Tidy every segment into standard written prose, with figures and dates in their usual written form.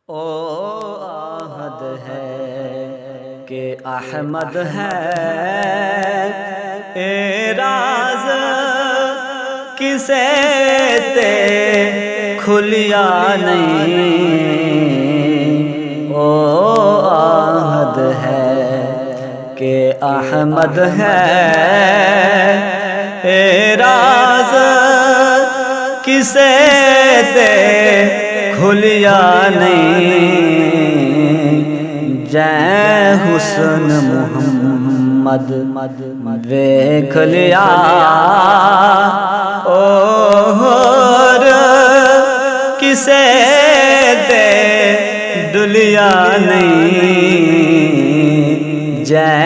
او آہد ہے کہ احمد ہے، اعراض کسے تے کھلیا نہیں۔ او آہد ہے کہ احمد ہے، اعراض کسے تے کھلیا نہیں۔ جے حسن محمد ویکھ لیا، اور کسے تے ڈلیا نہیں۔ جے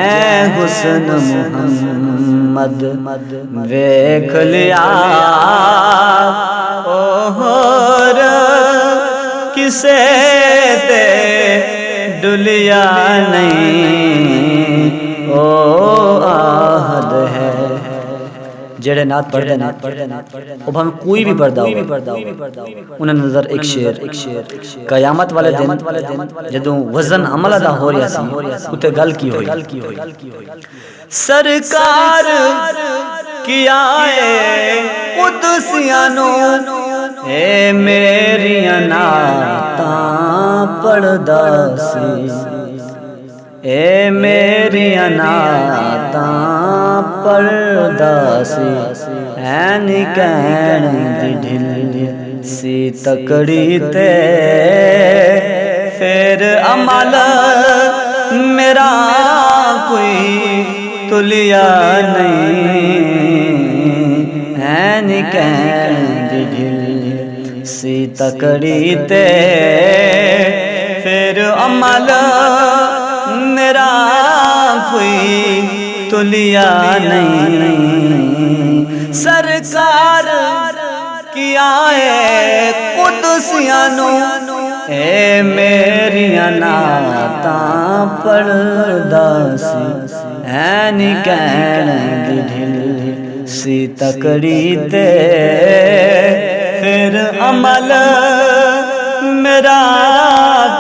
حسن محمد ویکھ لیا، اور کسے تے ڈلیا نہیں۔ او آہد ہے جڑے نعت پڑھتے ہیں وہ بھاویں کوئی بھی پڑھدا ہو، انہیں نظر ایک شعر قیامت والے دن جدوں وزن عمل ادا ہو رہا سی، اتے گل کی ہوئی، سرکار کیا اے قدسیاں نو، اے میریاں نعتاں پڑھدا سی، اے میریاں نعتاں پڑھدا سی، این کہن دی ڈھل سی تکڑی تے، پھر عمل میرا کوئی تلیا نہیں۔ این کہن دی ڈھل سی تکڑی تے، پھر عمل میرا کوئی تلیا نہیں۔ سرکار کیا اے قدسیاں نو، اے میریاں نعتاں پڑھدا سی، این کہن دی ڈھل سی تکڑی تے، پھر عمل میرا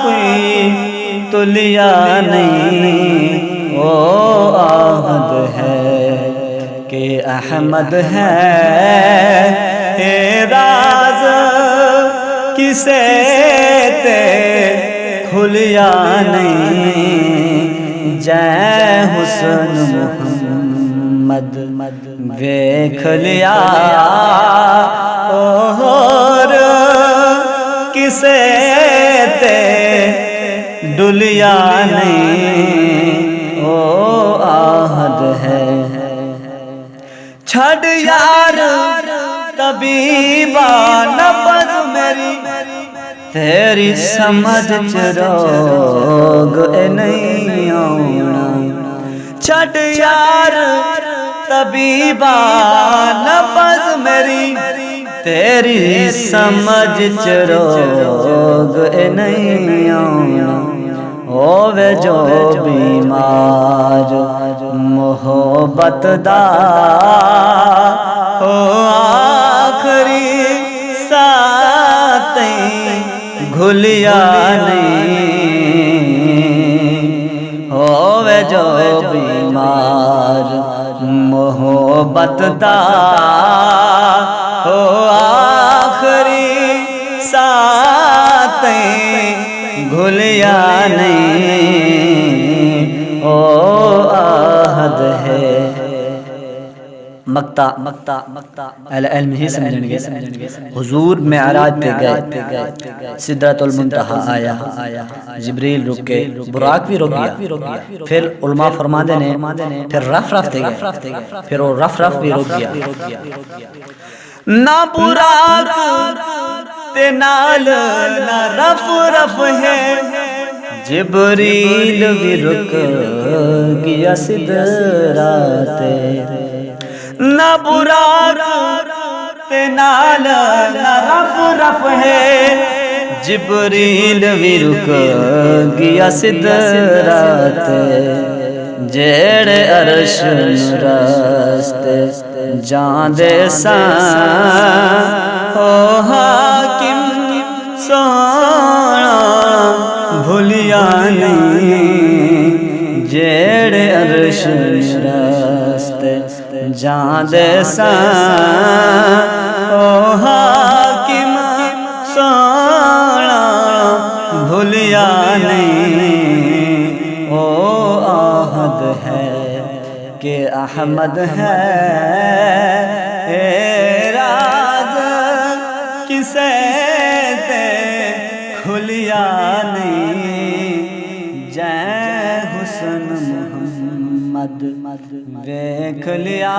کوئی تلیا نہیں۔ او آہد ہے کہ احمد ہے، اعراض کسے تے کھلیا نہیں۔ جے حسن محمد ویکھ لیا، اور کسے تے ڈلیا نہیں۔ او آہد ہے چھڑ یار طبیبا نبض میری، تیری سمجھ چ روگ نہیں آنا۔ چھڑ یار طبیبا نبض میری، تیری سمجھ چ روگ نہیں آنا۔ ہووے جو بیمار محبت دا، او آخری ساتیں گھلیا نہیں۔ ہووے جو بیمار محبت دا، او آخری ساتیں گھلیا نہیں۔ او آہد ہے مقطع اہل علم ہی سمجھن گے۔ حضور معراج پہ گئے، سدرۃ المنتہا آیا، جبریل رکے، براق بھی رک گیا، پھر علماء فرماندے نے پھر رف تے گئے، پھر وہ رف بھی رک گیا۔ نہ براق تے نال نہ رف ہے، جبریل بھی رک گیا سدرات تے۔ نہ براق تے نال نہ رف ہے، جبریل بھی رک گیا سدرات تے۔ جیڑے عرش راستے جاندے سان، او حاکم سونا جان دے سان او حاکم سونا بھولیا نہیں، او عہد ہے کہ احمد ہے، اے راز کسے تے کھلیا نہیں، جے حسن محمد ویکھ لیا